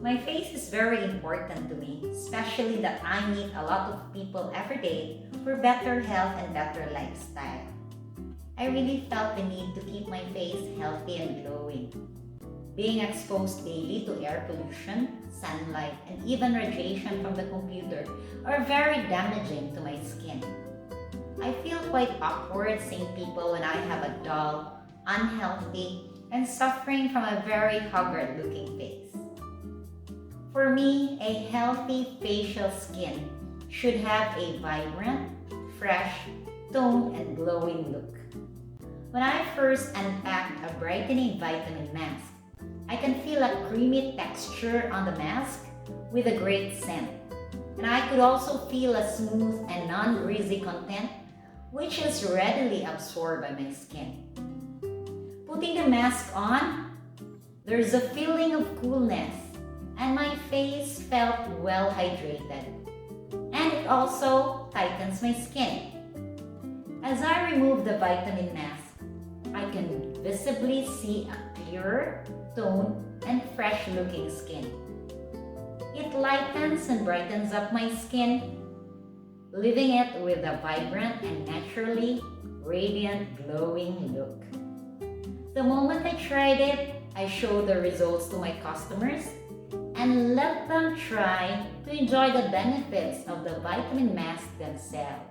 My face is very important to me, especially that I meet a lot of people every day for better health and better lifestyle. I really felt the need to keep my face healthy and glowing. Being exposed daily to air pollution, sunlight, and even radiation from the computer are very damaging to my skin. I feel quite awkward seeing people when I have a dull, unhealthy, and suffering from a very haggard-looking face. For me, a healthy facial skin should have a vibrant, fresh, toned, and glowing look. When I first unpacked a brightening vitamin mask, I can feel a creamy texture on the mask with a great scent. And I could also feel a smooth and non-greasy content which is readily absorbed by my skin. Putting the mask on, there's a feeling of coolness and my face felt well hydrated. And it also tightens my skin. As I remove the vitamin mask, I can visibly see a clearer, toned, and fresh-looking skin. It lightens and brightens up my skin, leaving it with a vibrant and naturally radiant, glowing look. The moment I tried it, I showed the results to my customers and let them try to enjoy the benefits of the vitamin mask themselves.